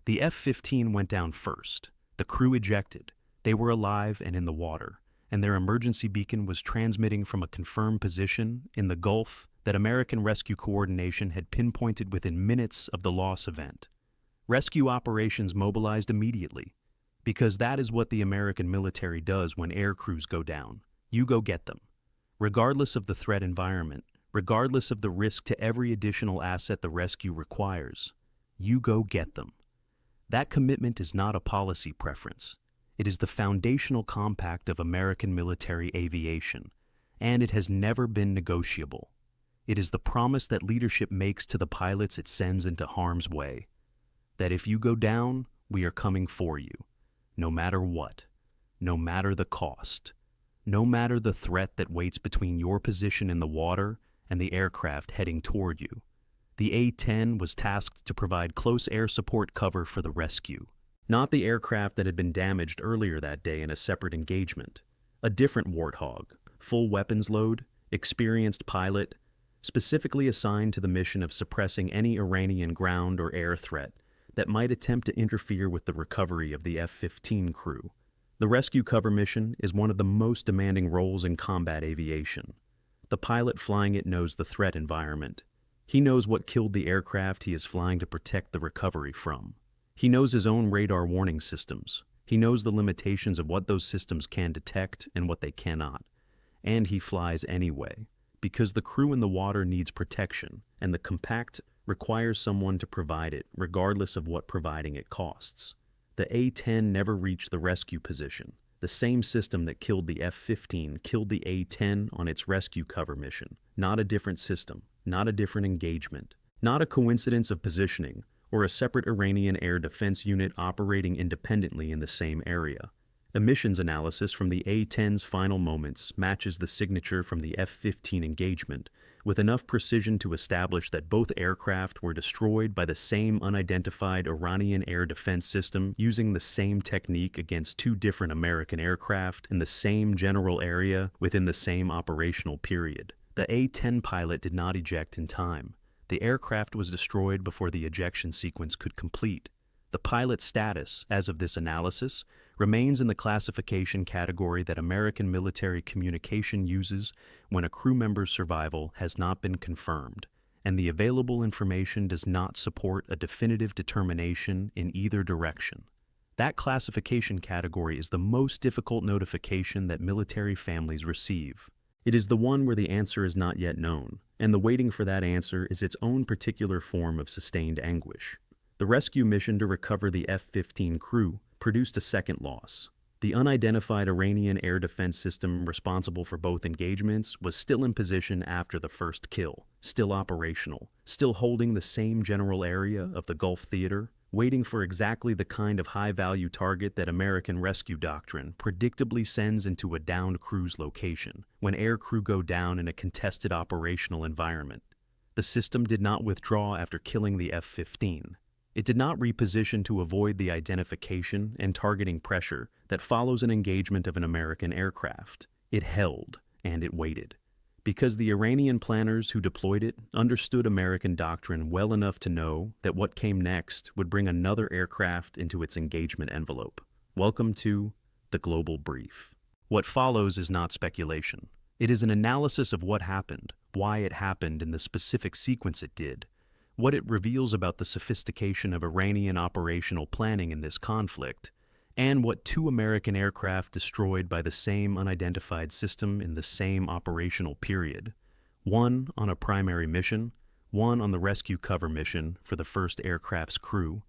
The F-15 went down first. The crew ejected. They were alive and in the water, and their emergency beacon was transmitting from a confirmed position in the Gulf that American rescue coordination had pinpointed within minutes of the loss event. Rescue operations mobilized immediately, because that is what the American military does when air crews go down. You go get them. Regardless of the threat environment, regardless of the risk to every additional asset the rescue requires, you go get them. That commitment is not a policy preference. It is the foundational compact of American military aviation, and it has never been negotiable. It is the promise that leadership makes to the pilots it sends into harm's way, that if you go down, we are coming for you, no matter what, no matter the cost, no matter the threat that waits between your position in the water and the aircraft heading toward you. The A-10 was tasked to provide close air support cover for the rescue, not the aircraft that had been damaged earlier that day in a separate engagement. A different Warthog, full weapons load, experienced pilot, specifically assigned to the mission of suppressing any Iranian ground or air threat that might attempt to interfere with the recovery of the F-15 crew. The rescue cover mission is one of the most demanding roles in combat aviation. The pilot flying it knows the threat environment. He knows what killed the aircraft he is flying to protect the recovery from. He knows his own radar warning systems. He knows the limitations of what those systems can detect and what they cannot. And he flies anyway, because the crew in the water needs protection, and the compact requires someone to provide it, regardless of what providing it costs. The A-10 never reached the rescue position. The same system that killed the F-15 killed the A-10 on its rescue cover mission. Not a different system, not a different engagement, not a coincidence of positioning, or a separate Iranian air defense unit operating independently in the same area. Emissions analysis from the A-10's final moments matches the signature from the F-15 engagement, with enough precision to establish that both aircraft were destroyed by the same unidentified Iranian air defense system using the same technique against two different American aircraft in the same general area within the same operational period. The A-10 pilot did not eject in time. The aircraft was destroyed before the ejection sequence could complete. The pilot's status, as of this analysis, remains in the classification category that American military communication uses when a crew member's survival has not been confirmed, and the available information does not support a definitive determination in either direction. That classification category is the most difficult notification that military families receive. It is the one where the answer is not yet known, and the waiting for that answer is its own particular form of sustained anguish. The rescue mission to recover the F-15 crew produced a second loss. The unidentified Iranian air defense system responsible for both engagements was still in position after the first kill, still operational, still holding the same general area of the Gulf theater, waiting for exactly the kind of high-value target that American rescue doctrine predictably sends into a downed crew's location when air crew go down in a contested operational environment. The system did not withdraw after killing the F-15. It did not reposition to avoid the identification and targeting pressure that follows an engagement of an American aircraft. It held, and it waited. Because the Iranian planners who deployed it understood American doctrine well enough to know that what came next would bring another aircraft into its engagement envelope. Welcome to the Global Brief. What follows is not speculation. It is an analysis of what happened, why it happened in the specific sequence it did, what it reveals about the sophistication of Iranian operational planning in this conflict, and what two American aircraft destroyed by the same unidentified system in the same operational period, one on a primary mission, one on the rescue cover mission for the first aircraft's crew,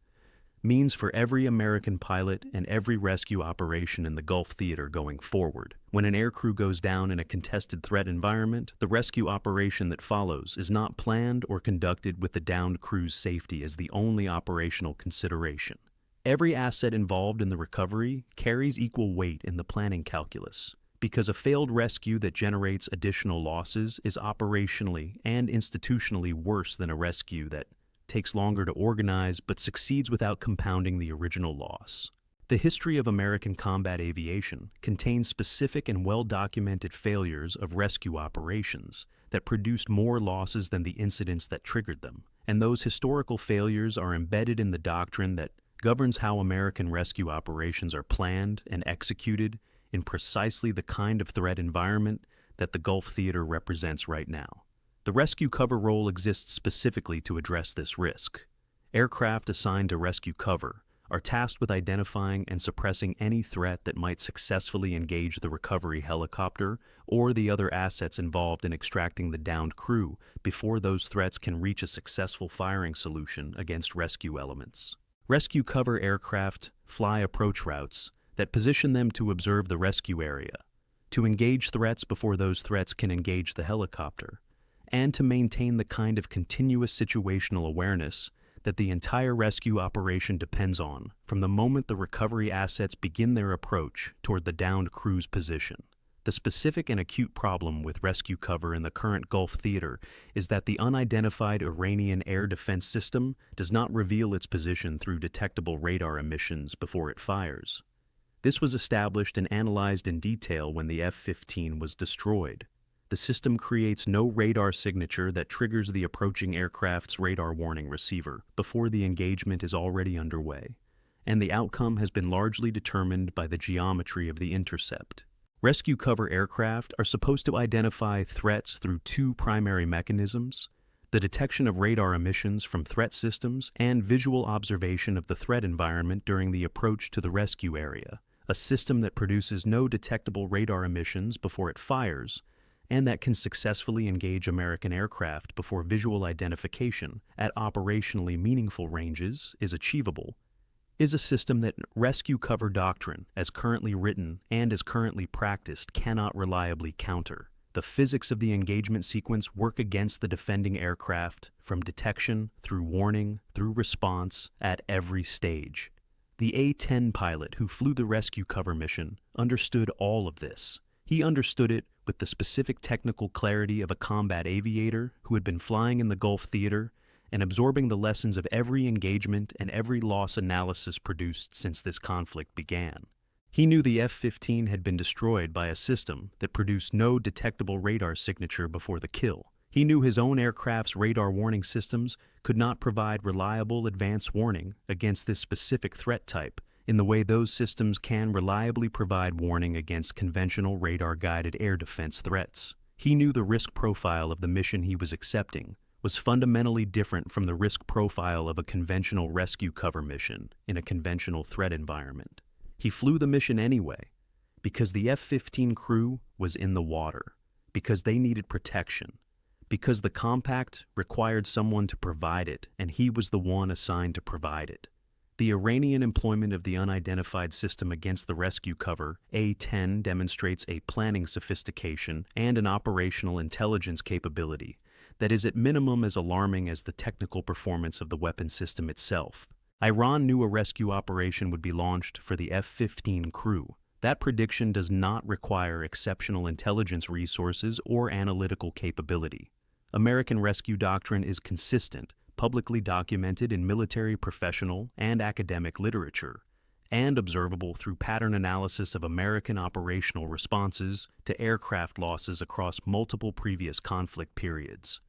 means for every American pilot and every rescue operation in the Gulf theater going forward. When an aircrew goes down in a contested threat environment, the rescue operation that follows is not planned or conducted with the downed crew's safety as the only operational consideration. Every asset involved in the recovery carries equal weight in the planning calculus, because a failed rescue that generates additional losses is operationally and institutionally worse than a rescue that takes longer to organize but succeeds without compounding the original loss. The history of American combat aviation contains specific and well-documented failures of rescue operations that produced more losses than the incidents that triggered them, and those historical failures are embedded in the doctrine that governs how American rescue operations are planned and executed in precisely the kind of threat environment that the Gulf theater represents right now. The rescue cover role exists specifically to address this risk. Aircraft assigned to rescue cover are tasked with identifying and suppressing any threat that might successfully engage the recovery helicopter or the other assets involved in extracting the downed crew before those threats can reach a successful firing solution against rescue elements. Rescue cover aircraft fly approach routes that position them to observe the rescue area, to engage threats before those threats can engage the helicopter, and to maintain the kind of continuous situational awareness that the entire rescue operation depends on from the moment the recovery assets begin their approach toward the downed crew's position. The specific and acute problem with rescue cover in the current Gulf theater is that the unidentified Iranian air defense system does not reveal its position through detectable radar emissions before it fires. This was established and analyzed in detail when the F-15 was destroyed. The system creates no radar signature that triggers the approaching aircraft's radar warning receiver before the engagement is already underway, and the outcome has been largely determined by the geometry of the intercept. Rescue cover aircraft are supposed to identify threats through two primary mechanisms: the detection of radar emissions from threat systems and visual observation of the threat environment during the approach to the rescue area, a system that produces no detectable radar emissions before it fires, and that can successfully engage American aircraft before visual identification at operationally meaningful ranges is achievable, is a system that rescue cover doctrine, as currently written and as currently practiced, cannot reliably counter. The physics of the engagement sequence work against the defending aircraft from detection, through warning, through response, at every stage. The A-10 pilot who flew the rescue cover mission understood all of this. He understood it with the specific technical clarity of a combat aviator who had been flying in the Gulf theater and absorbing the lessons of every engagement and every loss analysis produced since this conflict began. He knew the F-15 had been destroyed by a system that produced no detectable radar signature before the kill. He knew his own aircraft's radar warning systems could not provide reliable advance warning against this specific threat type in the way those systems can reliably provide warning against conventional radar-guided air defense threats. He knew the risk profile of the mission he was accepting was fundamentally different from the risk profile of a conventional rescue cover mission in a conventional threat environment. He flew the mission anyway, because the F-15 crew was in the water, because they needed protection, because the compact required someone to provide it, and he was the one assigned to provide it. The Iranian employment of the unidentified system against the rescue cover, A-10, demonstrates a planning sophistication and an operational intelligence capability that is at minimum as alarming as the technical performance of the weapon system itself. Iran knew a rescue operation would be launched for the F-15 crew. That prediction does not require exceptional intelligence resources or analytical capability. American rescue doctrine is consistent, publicly documented in military, professional, and academic literature, and observable through pattern analysis of American operational responses to aircraft losses across multiple previous conflict periods.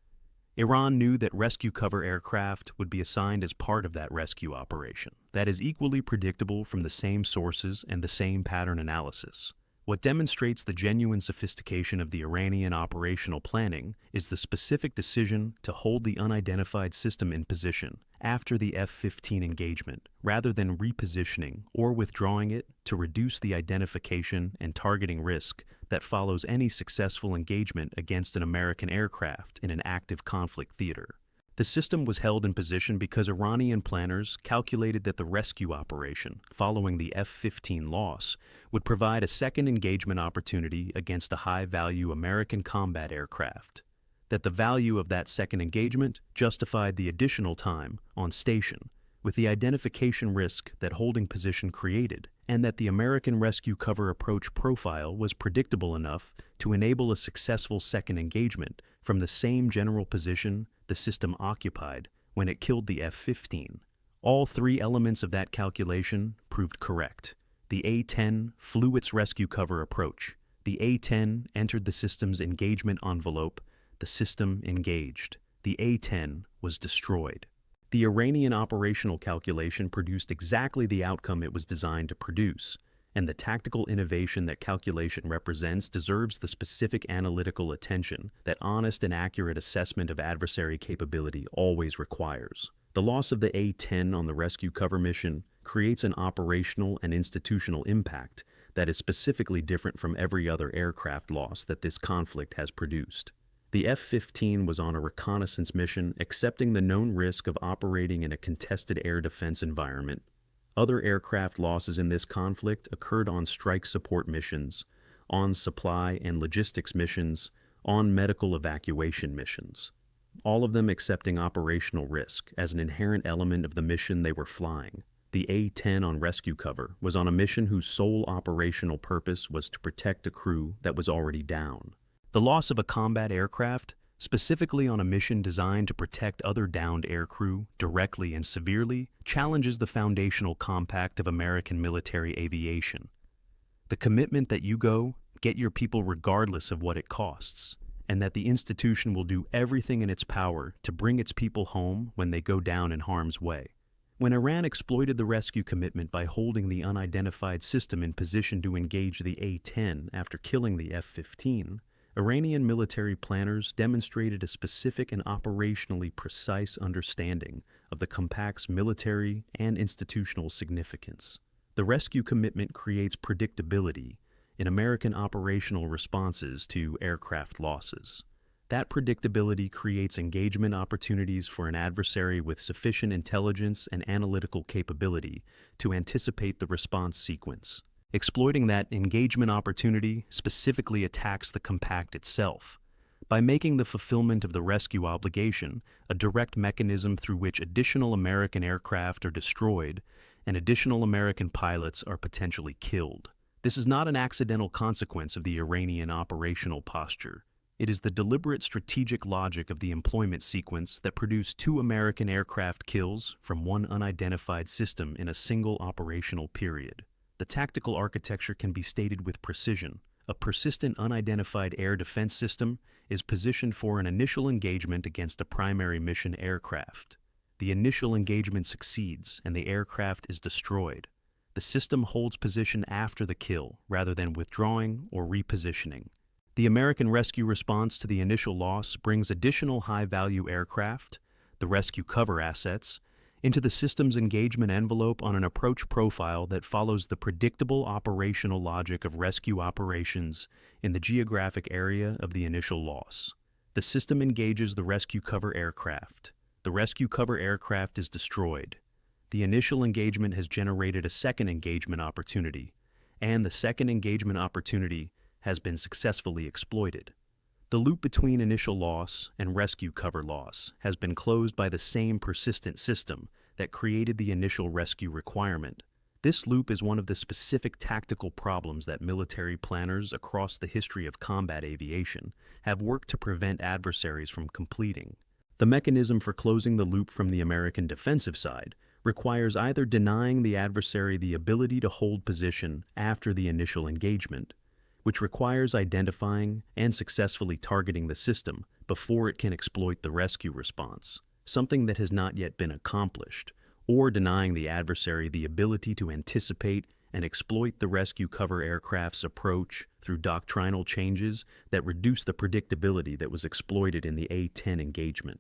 Iran knew that rescue cover aircraft would be assigned as part of that rescue operation. That is equally predictable from the same sources and the same pattern analysis. What demonstrates the genuine sophistication of the Iranian operational planning is the specific decision to hold the unidentified system in position after the F-15 engagement, rather than repositioning or withdrawing it to reduce the identification and targeting risk that follows any successful engagement against an American aircraft in an active conflict theater. The system was held in position because Iranian planners calculated that the rescue operation, following the F-15 loss, would provide a second engagement opportunity against a high-value American combat aircraft, that the value of that second engagement justified the additional time on station, with the identification risk that holding position created, and that the American rescue cover approach profile was predictable enough to enable a successful second engagement from the same general position the system occupied when it killed the F-15. All three elements of that calculation proved correct. The A-10 flew its rescue cover approach. The A-10 entered the system's engagement envelope. The system engaged. The A-10 was destroyed. The Iranian operational calculation produced exactly the outcome it was designed to produce, and the tactical innovation that calculation represents deserves the specific analytical attention that honest and accurate assessment of adversary capability always requires. The loss of the A-10 on the rescue cover mission creates an operational and institutional impact that is specifically different from every other aircraft loss that this conflict has produced. The F-15 was on a reconnaissance mission, accepting the known risk of operating in a contested air defense environment. Other aircraft losses in this conflict occurred on strike support missions, on supply and logistics missions, on medical evacuation missions. All of them accepting operational risk as an inherent element of the mission they were flying. The A-10 on rescue cover was on a mission whose sole operational purpose was to protect a crew that was already down. The loss of a combat aircraft, specifically on a mission designed to protect other downed aircrew directly and severely, challenges the foundational compact of American military aviation. The commitment that you go, get your people regardless of what it costs, and that the institution will do everything in its power to bring its people home when they go down in harm's way. When Iran exploited the rescue commitment by holding the unidentified system in position to engage the A-10 after killing the F-15, Iranian military planners demonstrated a specific and operationally precise understanding of the compact's military and institutional significance. The rescue commitment creates predictability in American operational responses to aircraft losses. That predictability creates engagement opportunities for an adversary with sufficient intelligence and analytical capability to anticipate the response sequence. Exploiting that engagement opportunity specifically attacks the compact itself, by making the fulfillment of the rescue obligation a direct mechanism through which additional American aircraft are destroyed and additional American pilots are potentially killed. This is not an accidental consequence of the Iranian operational posture. It is the deliberate strategic logic of the employment sequence that produced 2 American aircraft kills from one unidentified system in a single operational period. The tactical architecture can be stated with precision. A persistent unidentified air defense system is positioned for an initial engagement against a primary mission aircraft. The initial engagement succeeds and the aircraft is destroyed. The system holds position after the kill rather than withdrawing or repositioning. The American rescue response to the initial loss brings additional high-value aircraft, the rescue cover assets, into the system's engagement envelope on an approach profile that follows the predictable operational logic of rescue operations in the geographic area of the initial loss. The system engages the rescue cover aircraft. The rescue cover aircraft is destroyed. The initial engagement has generated a second engagement opportunity, and the second engagement opportunity has been successfully exploited. The loop between initial loss and rescue cover loss has been closed by the same persistent system that created the initial rescue requirement. This loop is one of the specific tactical problems that military planners across the history of combat aviation have worked to prevent adversaries from completing. The mechanism for closing the loop from the American defensive side requires either denying the adversary the ability to hold position after the initial engagement, which requires identifying and successfully targeting the system before it can exploit the rescue response, something that has not yet been accomplished, or denying the adversary the ability to anticipate and exploit the rescue cover aircraft's approach through doctrinal changes that reduce the predictability that was exploited in the A-10 engagement.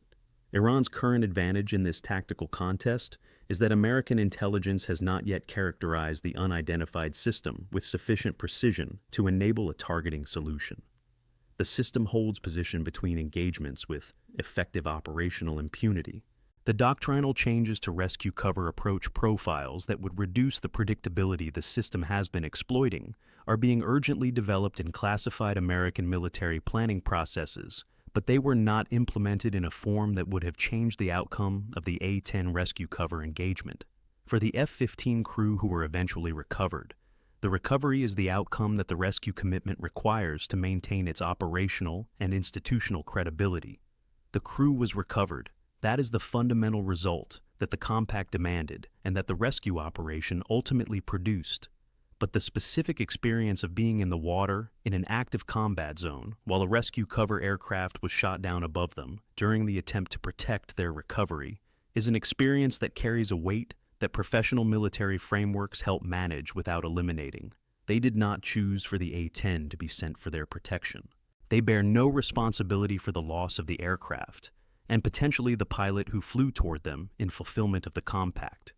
Iran's current advantage in this tactical contest is that American intelligence has not yet characterized the unidentified system with sufficient precision to enable a targeting solution. The system holds position between engagements with effective operational impunity. The doctrinal changes to rescue cover approach profiles that would reduce the predictability the system has been exploiting are being urgently developed in classified American military planning processes, but they were not implemented in a form that would have changed the outcome of the A-10 rescue cover engagement. For the F-15 crew who were eventually recovered, the recovery is the outcome that the rescue commitment requires to maintain its operational and institutional credibility. The crew was recovered. That is the fundamental result that the compact demanded and that the rescue operation ultimately produced. But the specific experience of being in the water in an active combat zone while a rescue cover aircraft was shot down above them during the attempt to protect their recovery is an experience that carries a weight that professional military frameworks help manage without eliminating. They did not choose for the A-10 to be sent for their protection. They bear no responsibility for the loss of the aircraft, and potentially the pilot who flew toward them in fulfillment of the compact.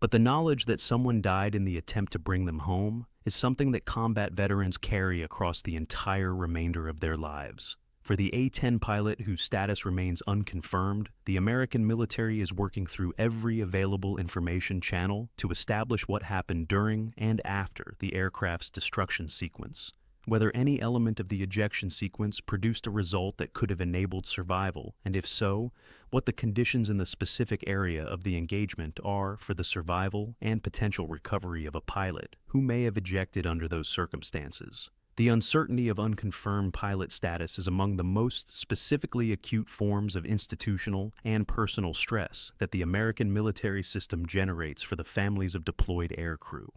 But the knowledge that someone died in the attempt to bring them home is something that combat veterans carry across the entire remainder of their lives. For the A-10 pilot whose status remains unconfirmed, the American military is working through every available information channel to establish what happened during and after the aircraft's destruction sequence. Whether any element of the ejection sequence produced a result that could have enabled survival, and if so, what the conditions in the specific area of the engagement are for the survival and potential recovery of a pilot who may have ejected under those circumstances. The uncertainty of unconfirmed pilot status is among the most specifically acute forms of institutional and personal stress that the American military system generates for the families of deployed aircrew.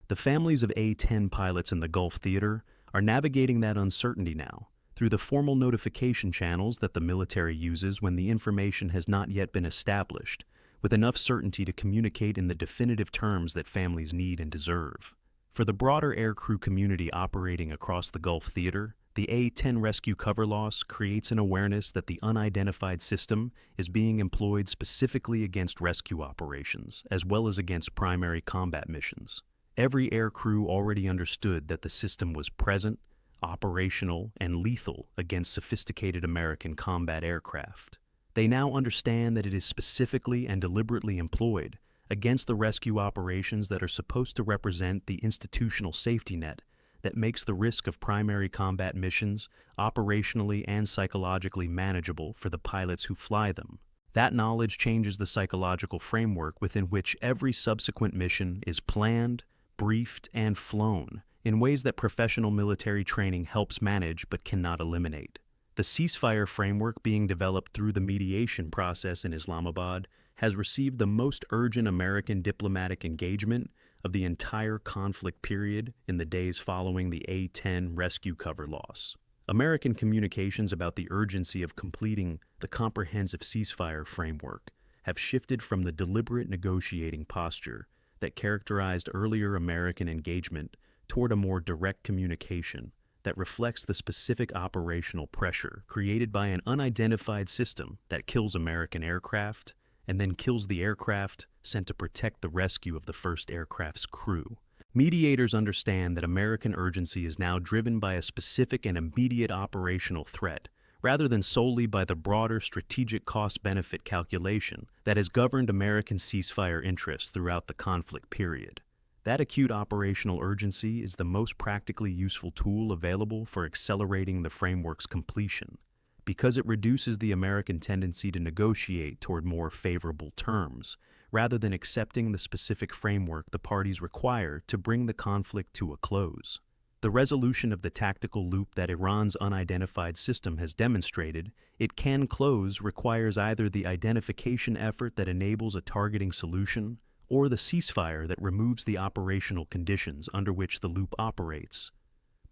The families of A-10 pilots in the Gulf theater are navigating that uncertainty now through the formal notification channels that the military uses when the information has not yet been established, with enough certainty to communicate in the definitive terms that families need and deserve. For the broader aircrew community operating across the Gulf theater, the A-10 rescue cover loss creates an awareness that the unidentified system is being employed specifically against rescue operations, as well as against primary combat missions. Every aircrew already understood that the system was present, operational, and lethal against sophisticated American combat aircraft. They now understand that it is specifically and deliberately employed against the rescue operations that are supposed to represent the institutional safety net that makes the risk of primary combat missions operationally and psychologically manageable for the pilots who fly them. That knowledge changes the psychological framework within which every subsequent mission is planned, briefed, and flown in ways that professional military training helps manage but cannot eliminate. The ceasefire framework being developed through the mediation process in Islamabad has received the most urgent American diplomatic engagement of the entire conflict period in the days following the A-10 rescue cover loss. American communications about the urgency of completing the comprehensive ceasefire framework have shifted from the deliberate negotiating posture that characterized earlier American engagement toward a more direct communication that reflects the specific operational pressure created by an unidentified system that kills American aircraft and then kills the aircraft sent to protect the rescue of the first aircraft's crew. Mediators understand that American urgency is now driven by a specific and immediate operational threat, rather than solely by the broader strategic cost-benefit calculation that has governed American ceasefire interests throughout the conflict period. That acute operational urgency is the most practically useful tool available for accelerating the framework's completion, because it reduces the American tendency to negotiate toward more favorable terms, rather than accepting the specific framework the parties require to bring the conflict to a close. The resolution of the tactical loop that Iran's unidentified system has demonstrated it can close requires either the identification effort that enables a targeting solution or the ceasefire that removes the operational conditions under which the loop operates.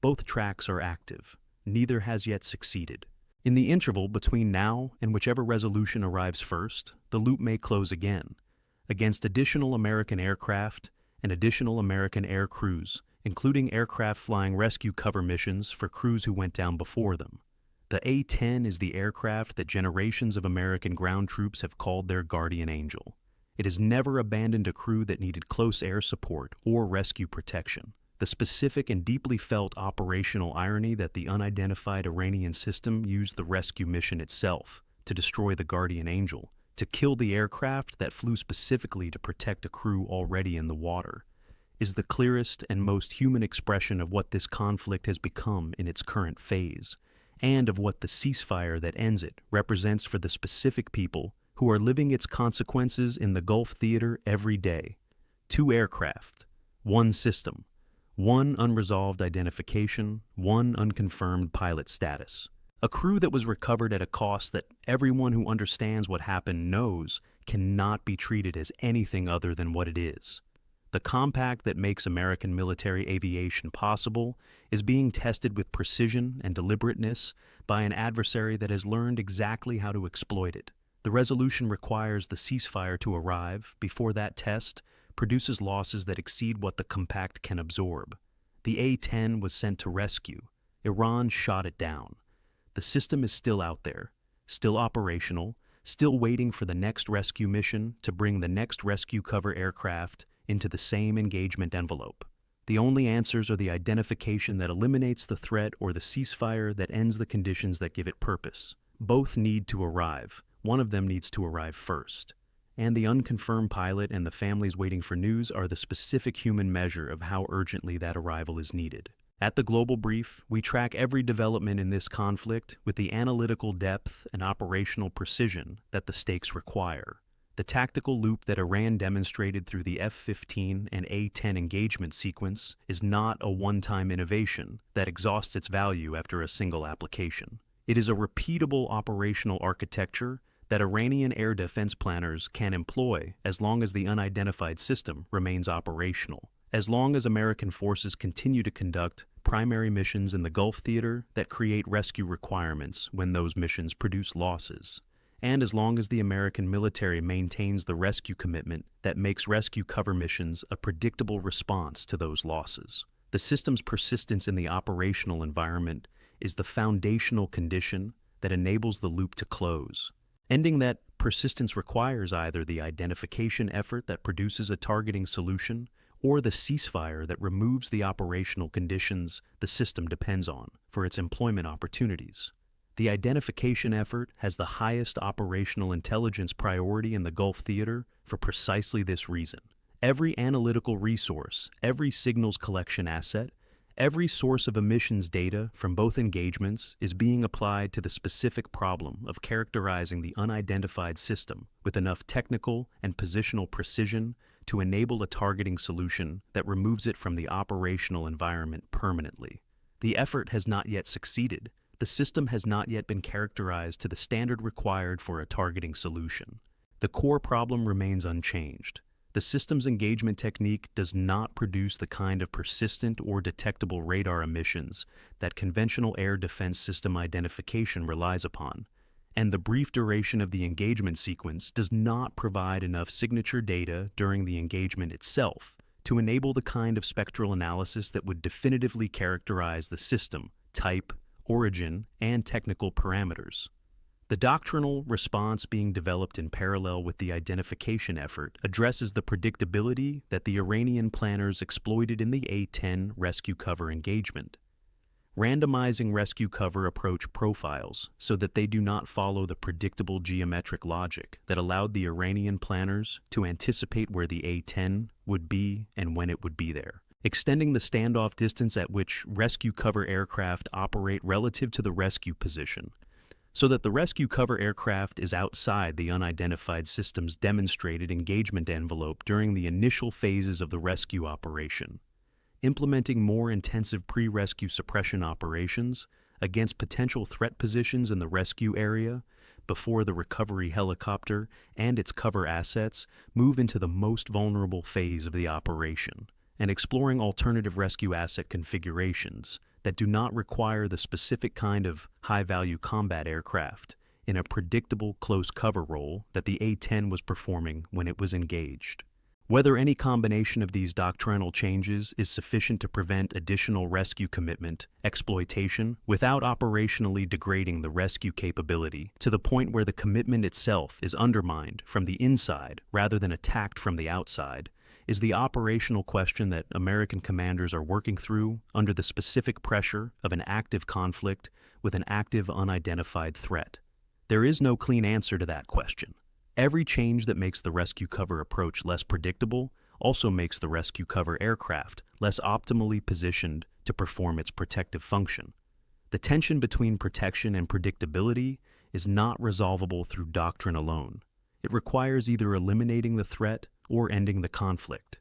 Both tracks are active. Neither has yet succeeded. In the interval between now and whichever resolution arrives first, the loop may close again, against additional American aircraft and additional American air crews, including aircraft flying rescue cover missions for crews who went down before them. The A-10 is the aircraft that generations of American ground troops have called their guardian angel. It has never abandoned a crew that needed close air support or rescue protection. The specific and deeply felt operational irony that the unidentified Iranian system used the rescue mission itself to destroy the guardian angel, to kill the aircraft that flew specifically to protect a crew already in the water, is the clearest and most human expression of what this conflict has become in its current phase, and of what the ceasefire that ends it represents for the specific people who are living its consequences in the Gulf theater every day. 2 aircraft, 1 system, 1 unresolved identification, 1 unconfirmed pilot status. A crew that was recovered at a cost that everyone who understands what happened knows cannot be treated as anything other than what it is. The compact that makes American military aviation possible is being tested with precision and deliberateness by an adversary that has learned exactly how to exploit it. The resolution requires the ceasefire to arrive before that test produces losses that exceed what the compact can absorb. The A-10 was sent to rescue. Iran shot it down. The system is still out there, still operational, still waiting for the next rescue mission to bring the next rescue cover aircraft into the same engagement envelope. The only answers are the identification that eliminates the threat or the ceasefire that ends the conditions that give it purpose. Both need to arrive. One of them needs to arrive first. And the unconfirmed pilot and the families waiting for news are the specific human measure of how urgently that arrival is needed. At the Global Brief, we track every development in this conflict with the analytical depth and operational precision that the stakes require. The tactical loop that Iran demonstrated through the F-15 and A-10 engagement sequence is not a one-time innovation that exhausts its value after a single application. It is a repeatable operational architecture that Iranian air defense planners can employ as long as the unidentified system remains operational, as long as American forces continue to conduct primary missions in the Gulf theater that create rescue requirements when those missions produce losses, and as long as the American military maintains the rescue commitment that makes rescue cover missions a predictable response to those losses. The system's persistence in the operational environment is the foundational condition that enables the loop to close. Ending that persistence requires either the identification effort that produces a targeting solution or the ceasefire that removes the operational conditions the system depends on for its employment opportunities. The identification effort has the highest operational intelligence priority in the Gulf theater for precisely this reason. Every analytical resource, every signals collection asset, every source of emissions data from both engagements is being applied to the specific problem of characterizing the unidentified system with enough technical and positional precision to enable a targeting solution that removes it from the operational environment permanently. The effort has not yet succeeded. The system has not yet been characterized to the standard required for a targeting solution. The core problem remains unchanged. The system's engagement technique does not produce the kind of persistent or detectable radar emissions that conventional air defense system identification relies upon, and the brief duration of the engagement sequence does not provide enough signature data during the engagement itself to enable the kind of spectral analysis that would definitively characterize the system, type, origin, and technical parameters. The doctrinal response being developed in parallel with the identification effort addresses the predictability that the Iranian planners exploited in the A-10 rescue cover engagement. Randomizing rescue cover approach profiles so that they do not follow the predictable geometric logic that allowed the Iranian planners to anticipate where the A-10 would be and when it would be there, extending the standoff distance at which rescue cover aircraft operate relative to the rescue position, so that the rescue cover aircraft is outside the unidentified system's demonstrated engagement envelope during the initial phases of the rescue operation, implementing more intensive pre-rescue suppression operations against potential threat positions in the rescue area before the recovery helicopter and its cover assets move into the most vulnerable phase of the operation, and exploring alternative rescue asset configurations that do not require the specific kind of high-value combat aircraft in a predictable close cover role that the A-10 was performing when it was engaged. Whether any combination of these doctrinal changes is sufficient to prevent additional rescue commitment, exploitation, without operationally degrading the rescue capability to the point where the commitment itself is undermined from the inside rather than attacked from the outside, is the operational question that American commanders are working through under the specific pressure of an active conflict with an active unidentified threat. There is no clean answer to that question. Every change that makes the rescue cover approach less predictable also makes the rescue cover aircraft less optimally positioned to perform its protective function. The tension between protection and predictability is not resolvable through doctrine alone. It requires either eliminating the threat or ending the conflict.